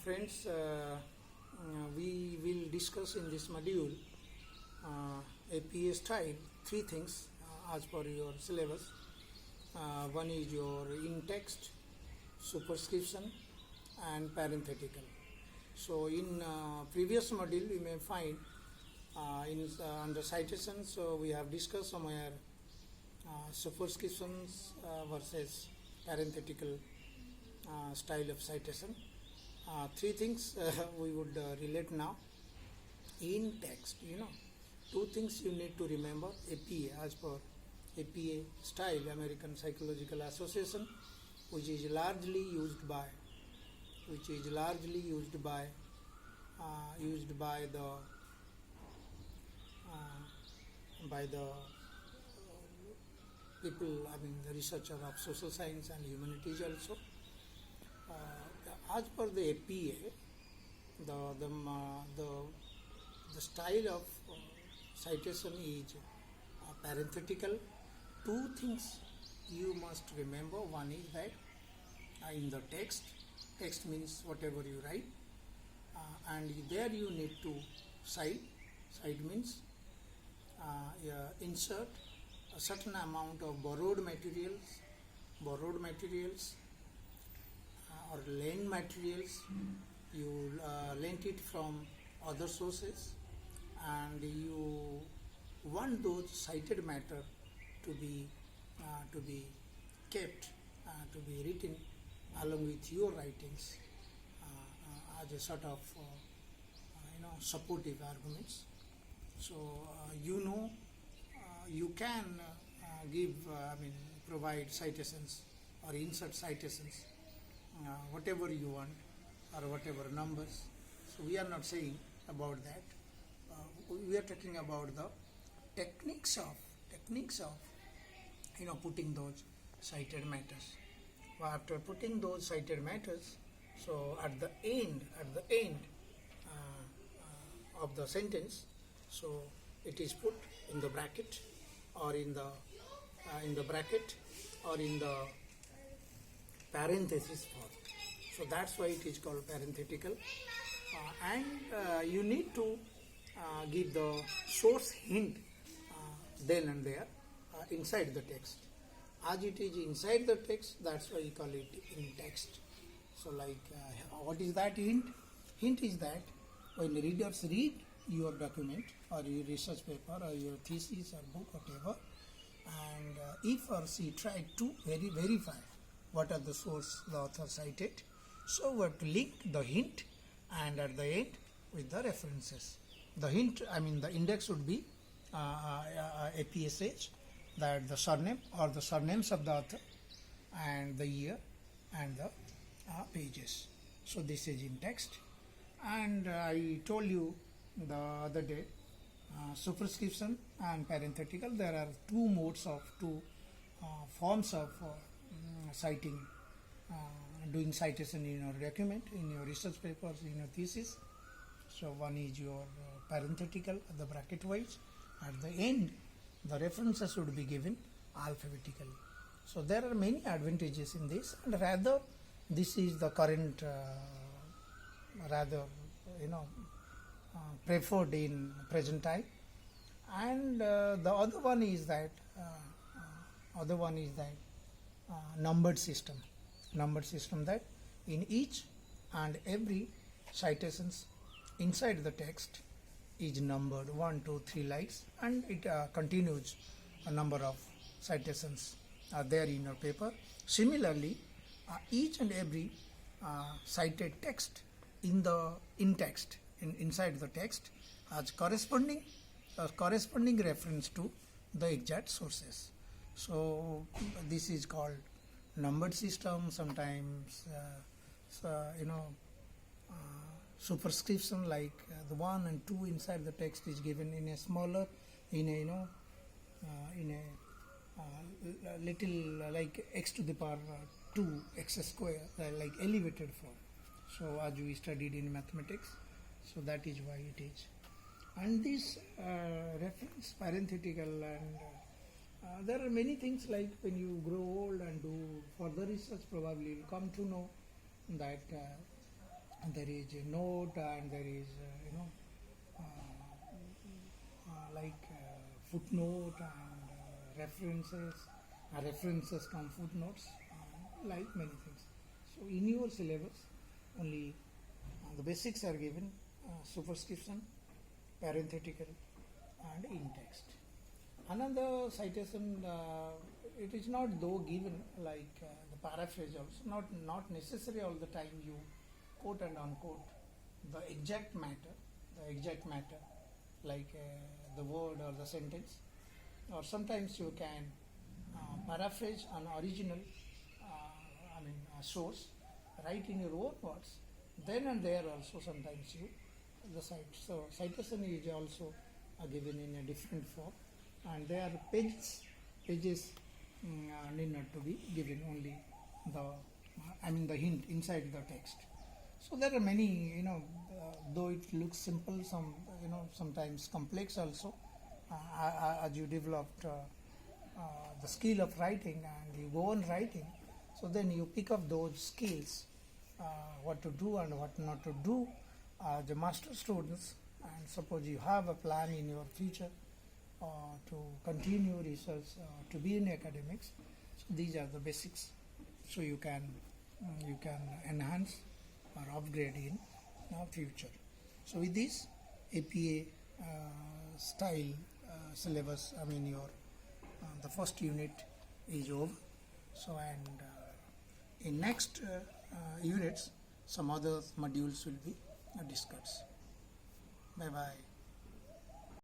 Friends, we will discuss in this module APA style, three things as per your syllabus. One is your in-text, superscription and parenthetical. So in previous module you may find under citations, so we have discussed somewhere superscriptions versus parenthetical style of citation. Three things we would relate now. In text, two things you need to remember. APA, as per APA style, American Psychological Association, which is largely used by the people, the researcher of social science and humanities also. As per the APA, the style of citation is parenthetical. Two things you must remember. One is that in the text means whatever you write, and there you need to cite. Cite means insert a certain amount of borrowed materials or lend materials. You lent it from other sources, and you want those cited matter to be kept, to be written along with your writings as a sort of supportive arguments. So you can give provide citations or insert citations whatever you want or whatever numbers. So we are not saying about that. We are talking about the techniques of putting those cited matters. After putting those cited matters, so at the end of the sentence, so it is put in the bracket or in the bracket or in the parenthesis form. So that's why it is called parenthetical. And you need to give the source hint then and there inside the text. As it is inside the text, that's why you call it in text. So what is that hint? Hint is that when readers read your document or your research paper or your thesis or book, whatever, and if or she tried to verify what are the source the author cited, so we have to link the hint and at the end with the references. The hint, the index would be APSH, that the surname or the surnames of the author and the year and the pages. So this is in text. And I told you the other day, superscription and parenthetical, there are two forms of citing, doing citation in your document, in your research papers, in your thesis. So one is your parenthetical, the bracket wise. At the end, the references should be given alphabetically. So there are many advantages in this, and rather this is the current preferred in present time. And the other one is that numbered system that in each and every citations inside the text is numbered 1, 2, 3 lines, and it continues a number of citations are there in your paper. Similarly, each and every cited text inside the text has corresponding reference to the exact sources. So this is called numbered system. Sometimes superscription, like the 1 and 2 inside the text is given in a smaller, little like x to the power 2 x square, like elevated form. So as we studied in mathematics, so that is why it is. And this reference parenthetical, and there are many things, like when you grow old and do further research, probably you'll come to know that and there is a note and there is footnote and references. References come footnotes, like many things. So in your syllabus, only the basics are given: superscription, parenthetical, and in text. Another citation, it is not though given like the paraphrase also, not necessary all the time you quote and unquote the exact matter, like the word or the sentence, or sometimes you can paraphrase an original, source, write in your own words, then and there also sometimes you the cite. So citation is also given in a different form, and there are pages need not to be given, only the hint inside the text. So there are many, though it looks simple, sometimes complex also. As you developed the skill of writing and you go on writing, so then you pick up those skills, what to do and what not to do as the master students. And suppose you have a plan in your future to continue research, to be in academics, so these are the basics. So you can enhance or upgrade in future. So with this APA style syllabus, your the first unit is over. So and in next units, some other modules will be discussed. Bye bye.